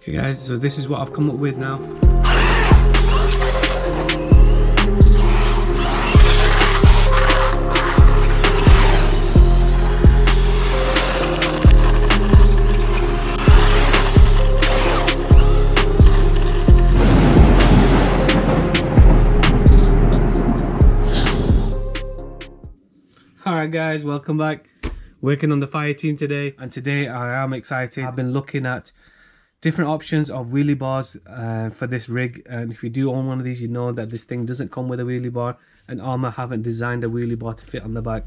Okay guys, so this is what I've come up with now. Alright guys, welcome back. Working on the fire team today, and today I am excited. I've been looking at different options of wheelie bars for this rig, and if you do own one of these, you know that this thing doesn't come with a wheelie bar, and Arrma haven't designed a wheelie bar to fit on the back.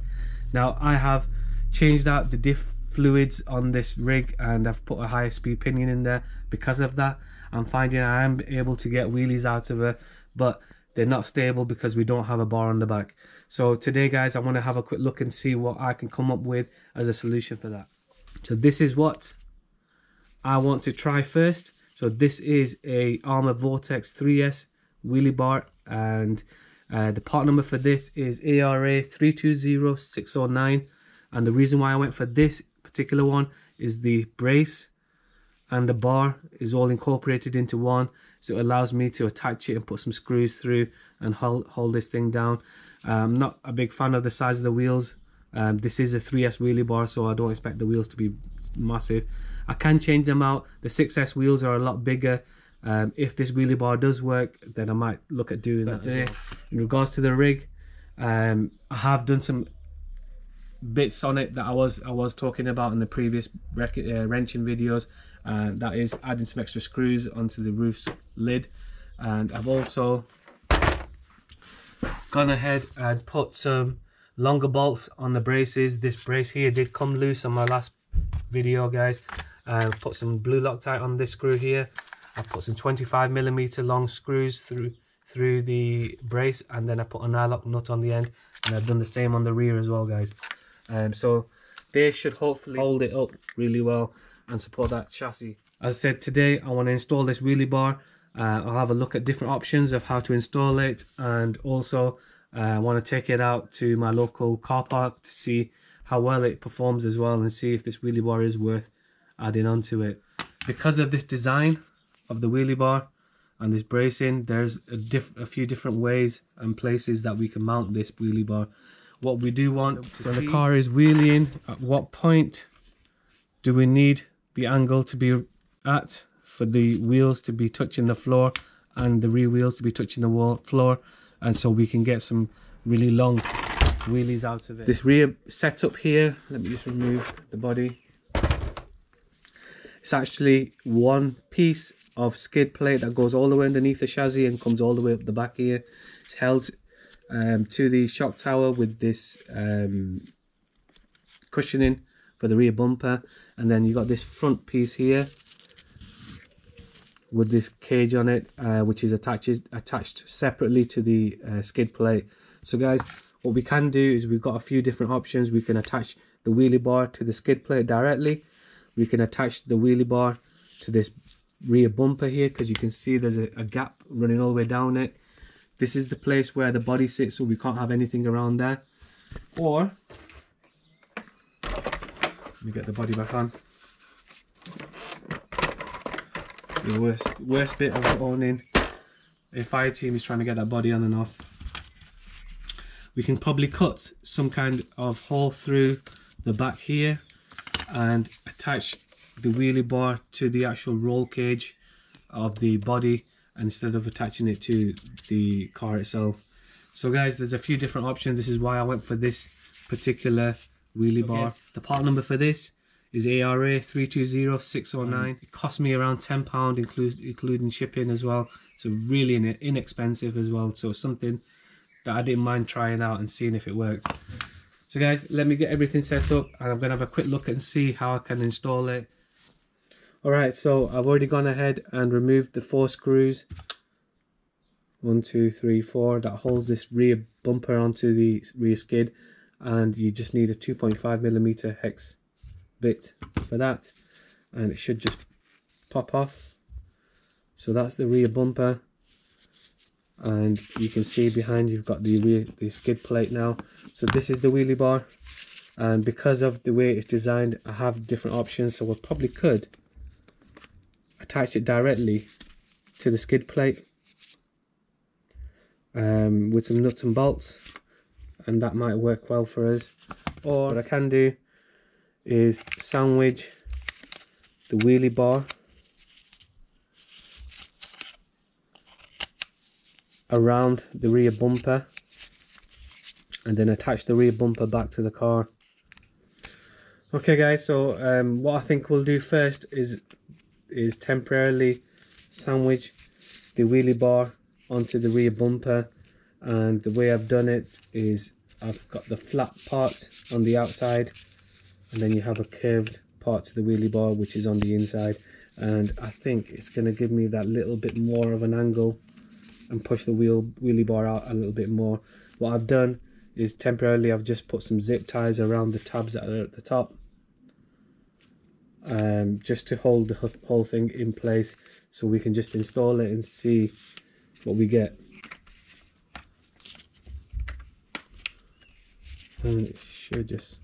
Now I have changed out the diff fluids on this rig, and I've put a higher speed pinion in there. Because of that, I'm finding I am able to get wheelies out of it, but they're not stable because we don't have a bar on the back. So today guys, I want to have a quick look and see what I can come up with as a solution for that. So this is what I want to try first. So this is a Arrma Vortex 3S wheelie bar, and the part number for this is Arrma 320609, and the reason why I went for this particular one is the brace and the bar is all incorporated into one, so it allows me to attach it and put some screws through and hold this thing down. I'm not a big fan of the size of the wheels. This is a 3S wheelie bar, so I don't expect the wheels to be massive. I can change them out. The 6S wheels are a lot bigger. If this wheelie bar does work, then I might look at doing that today. In regards to the rig, I have done some bits on it that I was talking about in the previous wrenching videos. That is adding some extra screws onto the roof's lid, and I've also gone ahead and put some longer bolts on the braces. This brace here did come loose on my last video guys. Put some blue Loctite on this screw here. I put some 25mm long screws through the brace, and then I put a nylock nut on the end, and I've done the same on the rear as well guys. So they should hopefully hold it up really well and support that chassis. As I said, today I want to install this wheelie bar. I'll have a look at different options of how to install it, and also I want to take it out to my local car park to see how well it performs as well, and see if this wheelie bar is worth adding onto it. Because of this design of the wheelie bar and this bracing, there's a few different ways and places that we can mount this wheelie bar. What we do want to when the car is wheeling, at what point do we need the angle to be at for the wheels to be touching the floor and the rear wheels to be touching the floor, and so we can get some really long wheelies out of it. This rear setup here, let me just remove the body. It's actually one piece of skid plate that goes all the way underneath the chassis and comes all the way up the back here. It's held to the shock tower with this cushioning for the rear bumper, and then you got this front piece here with this cage on it, which is attached separately to the skid plate. So guys, what we can do is we've got a few different options. We can attach the wheelie bar to the skid plate directly. We can attach the wheelie bar to this rear bumper here, because you can see there's a gap running all the way down it. This is the place where the body sits, so we can't have anything around there. Or, let me get the body back on. It's the worst bit of owning a fire team is trying to get that body on and off. We can probably cut some kind of hole through the back here and attach the wheelie bar to the actual roll cage of the body, instead of attaching it to the car itself. So guys, there's a few different options. This is why I went for this particular wheelie bar. The part number for this is Arrma 320609. It cost me around £10 including shipping as well, so really inexpensive as well. So something that I didn't mind trying out and seeing if it worked. So guys, let me get everything set up, and I'm going to have a quick look and see how I can install it. Alright, so I've already gone ahead and removed the 4 screws, 1, 2, 3, 4, that holds this rear bumper onto the rear skid, and you just need a 2.5mm hex bit for that, and it should just pop off. So that's the rear bumper, and you can see behind you've got the skid plate now. So this is the wheelie bar, and because of the way it's designed, I have different options. So we probably could attach it directly to the skid plate with some nuts and bolts, and that might work well for us. Or what I can do is sandwich the wheelie bar around the rear bumper and then attach the rear bumper back to the car. Okay guys, so what I think we'll do first is temporarily sandwich the wheelie bar onto the rear bumper, and the way I've done it is I've got the flat part on the outside and then you have a curved part to the wheelie bar which is on the inside, and I think it's going to give me that little bit more of an angle and push the wheelie bar out a little bit more. What I've done is temporarily I've just put some zip ties around the tabs that are at the top, just to hold the whole thing in place, so we can just install it and see what we get. And it should just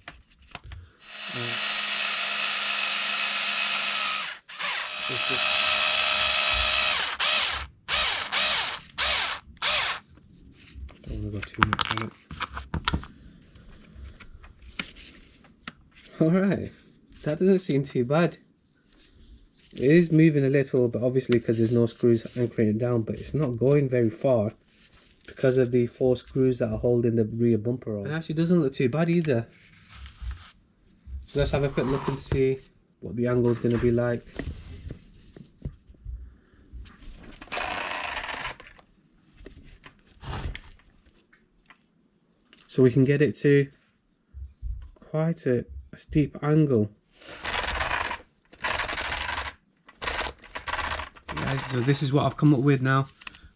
don't want to go too much on it. Alright, that doesn't seem too bad. It is moving a little, but obviously because there's no screws anchoring it down, but it's not going very far because of the 4 screws that are holding the rear bumper on. It actually doesn't look too bad either. So let's have a quick look and see what the angle is going to be like. So we can get it to quite a steep angle. Guys, so this is what I've come up with now.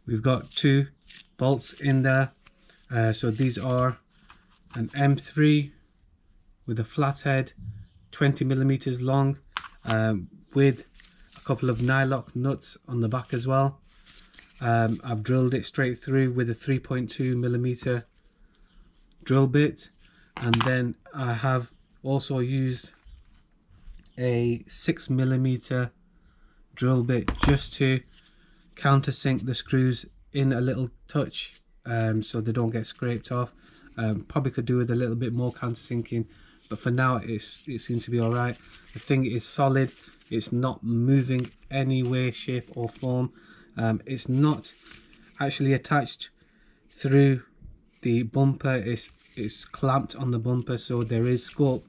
We've got 2 bolts in there. So these are an M3 with a flathead, 20mm long, with a couple of nylock nuts on the back as well. I've drilled it straight through with a 3.2mm drill bit, and then I have also used a 6mm drill bit just to countersink the screws in a little touch, so they don't get scraped off. Probably could do with a little bit more countersinking, but for now it seems to be all right. The thing is solid, it's not moving any way, shape or form. It's not actually attached through the bumper, it's clamped on the bumper, so there is scope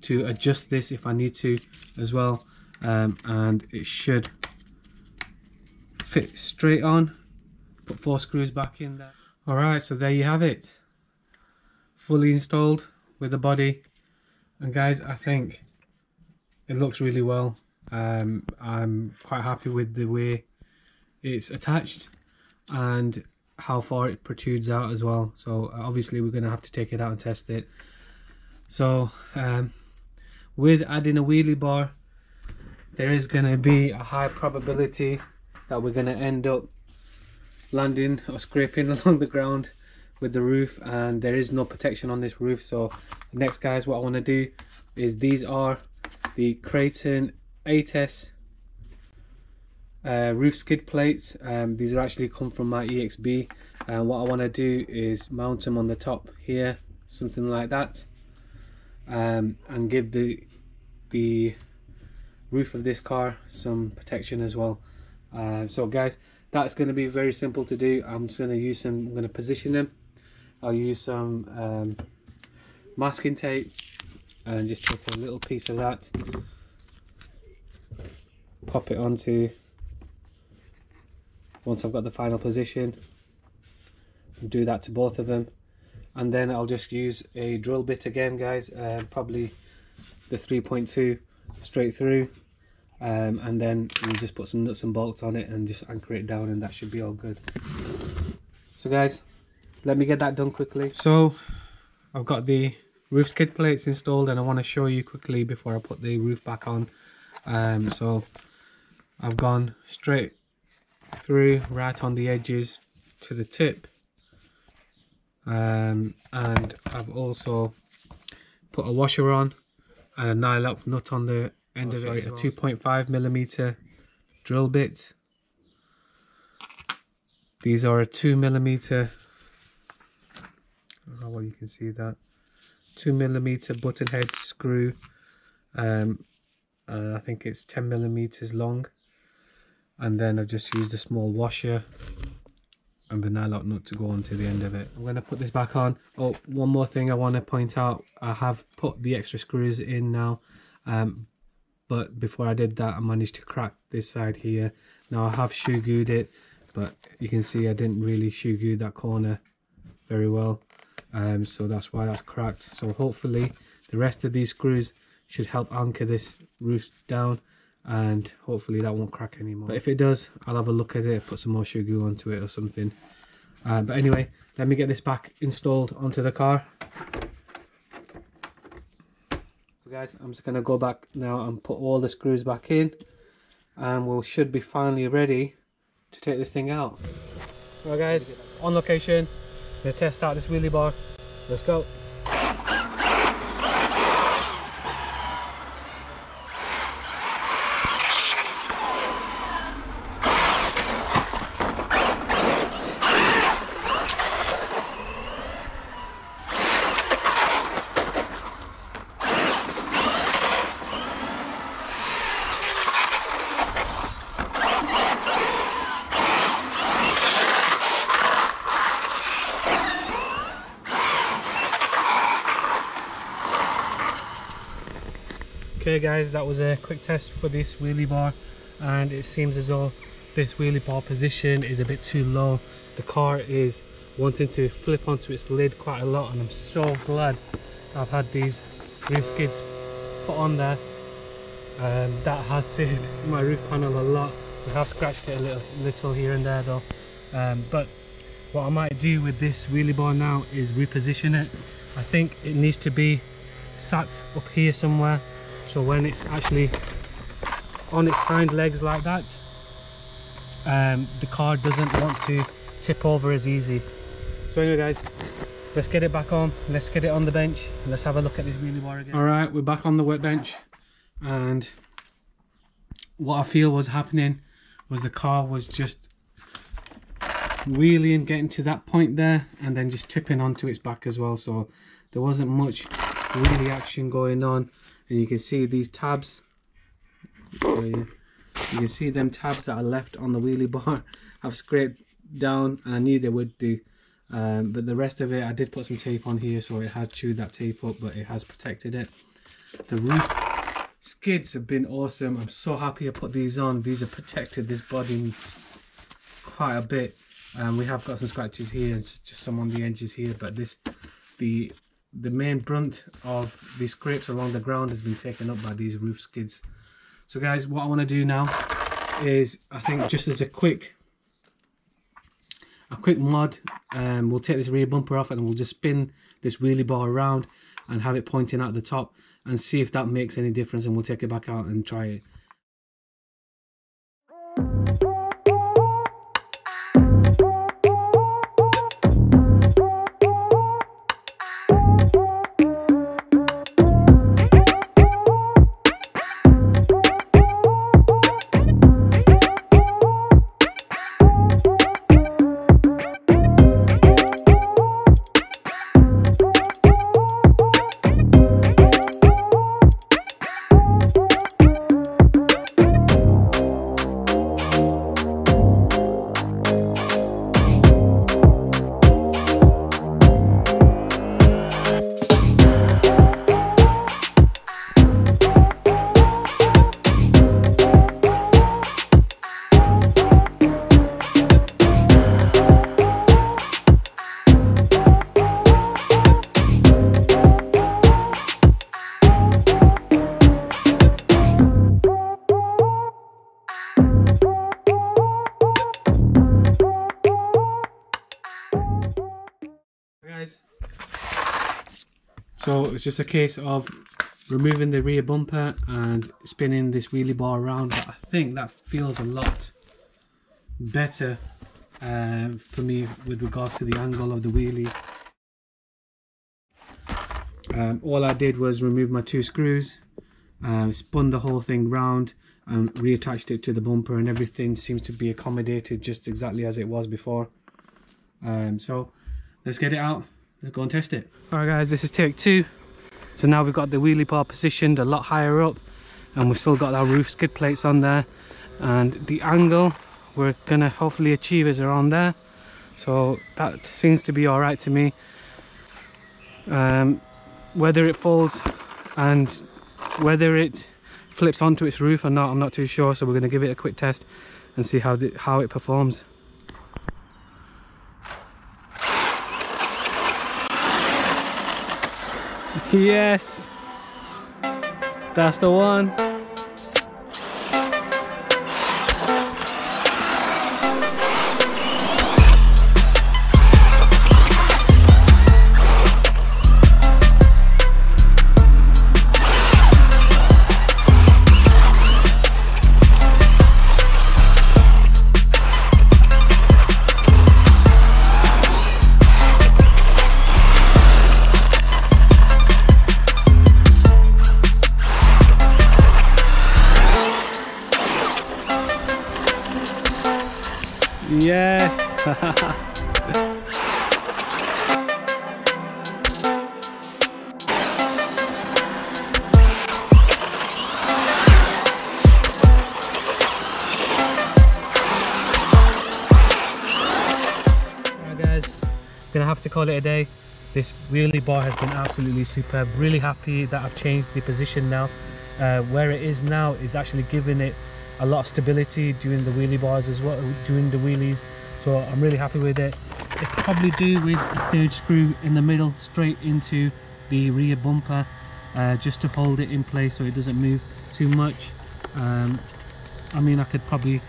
to adjust this if I need to as well, and it should fit straight on. Put 4 screws back in there. Alright, so there you have it, fully installed with the body. And guys, I think it looks really well. I'm quite happy with the way it's attached and how far it protrudes out as well. So obviously we're going to have to take it out and test it. So with adding a wheelie bar, there is going to be a high probability that we're going to end up landing or scraping along the ground with the roof, and there is no protection on this roof. So next guys, what I want to do is, these are the Kraton 8S roof skid plates. These are actually come from my EXB, and what I want to do is mount them on the top here, something like that, and give the roof of this car some protection as well. So guys, that's going to be very simple to do. I'm just going to use some, I'm going to position them. I'll use some masking tape and just take a little piece of that, pop it onto, once I've got the final position, do that to both of them, and then I'll just use a drill bit again guys, probably the 3.2 straight through, and then we'll just put some nuts and bolts on it and just anchor it down, and that should be all good. So guys, let me get that done quickly. So I've got the roof skid plates installed, and I want to show you quickly before I put the roof back on. So I've gone straight through right on the edges to the tip, and I've also put a washer on and a nylock nut on the end of it, a 2.5mm drill bit. These are a 2mm, oh well, you can see that 2mm button head screw. I think it's 10mm long, and then I've just used a small washer and the nylock nut to go onto the end of it. I'm going to put this back on. Oh, one more thing I want to point out, I have put the extra screws in now, but before I did that I managed to crack this side here. Now I have shoe gooed it, but you can see I didn't really shoe goo that corner very well, so that's why that's cracked. So hopefully the rest of these screws should help anchor this roof down, and hopefully that won't crack anymore. But if it does, I'll have a look at it, put some more shoe goo onto it or something. But anyway, let me get this back installed onto the car. So guys, I'm just going to go back now and put all the screws back in, and we should be finally ready to take this thing out. Right guys, on location, gonna test out this wheelie bar. Let's go. Okay guys, that was a quick test for this wheelie bar, and it seems as though this wheelie bar position is a bit too low. The car is wanting to flip onto its lid quite a lot, and I'm so glad I've had these roof skids put on there. That has saved my roof panel a lot. We have scratched it a little here and there though, but what I might do with this wheelie bar now is reposition it. I think it needs to be sat up here somewhere, so when it's actually on its hind legs like that, the car doesn't want to tip over as easy. So anyway guys, let's get it back on, let's get it on the bench, and let's have a look at this wheelie bar again. Alright, we're back on the wet bench, and what I feel was happening was the car was just wheeling, getting to that point there, and then just tipping onto its back as well, so there wasn't much really action going on. And you can see these tabs, you can see them tabs that are left on the wheelie bar have scraped down, and I knew they would do, but the rest of it, I did put some tape on here, so it has chewed that tape up, but it has protected it. The roof skids have been awesome. I'm so happy I put these on. These have protected this body quite a bit. We have got some scratches here, it's just some on the edges here, but the main brunt of the scrapes along the ground has been taken up by these roof skids. So guys, what I want to do now is, I think just as a quick mod, we'll take this rear bumper off and we'll just spin this wheelie bar around and have it pointing at the top and see if that makes any difference, and we'll take it back out and try it. So it's just a case of removing the rear bumper and spinning this wheelie bar around, but I think that feels a lot better for me with regards to the angle of the wheelie. All I did was remove my two screws, spun the whole thing round, and reattached it to the bumper, and everything seems to be accommodated just exactly as it was before. So let's get it out, let's go and test it. Alright guys, this is take 2. So now we've got the wheelie bar positioned a lot higher up, and we've still got our roof skid plates on there, and the angle we're gonna hopefully achieve is around there. So that seems to be alright to me. Whether it falls and whether it flips onto its roof or not, I'm not too sure, so we're going to give it a quick test and see how it performs. Yes, that's the one. Yes. Alright guys, gonna have to call it a day. This wheelie bar has been absolutely superb. Really happy that I've changed the position now. Where it is now is actually giving it a lot of stability doing the wheelie bars as well, doing the wheelies. So I'm really happy with it. It could probably do with a third screw in the middle straight into the rear bumper, just to hold it in place so it doesn't move too much. I mean, I could probably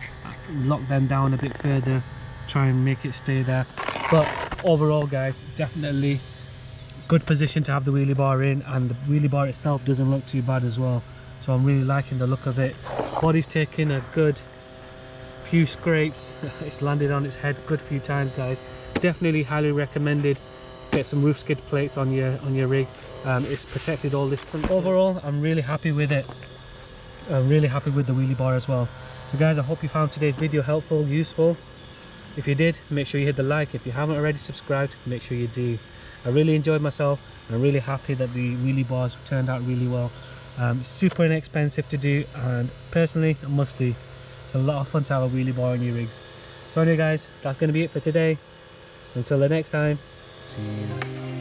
lock them down a bit further, try and make it stay there. But overall guys, definitely good position to have the wheelie bar in, and the wheelie bar itself doesn't look too bad as well. So I'm really liking the look of it. Body's taken a good few scrapes. It's landed on its head good few times guys. Definitely highly recommended. Get some roof skid plates on your rig. It's protected all this. Overall, I'm really happy with it. I'm really happy with the wheelie bar as well. So guys, I hope you found today's video helpful, useful. If you did, make sure you hit the like. If you haven't already subscribed, make sure you do. I really enjoyed myself. I'm really happy that the wheelie bars turned out really well. Super inexpensive to do, and personally a must do. It's a lot of fun to have a wheelie bar on your rigs. So anyway guys, that's going to be it for today. Until the next time, see you.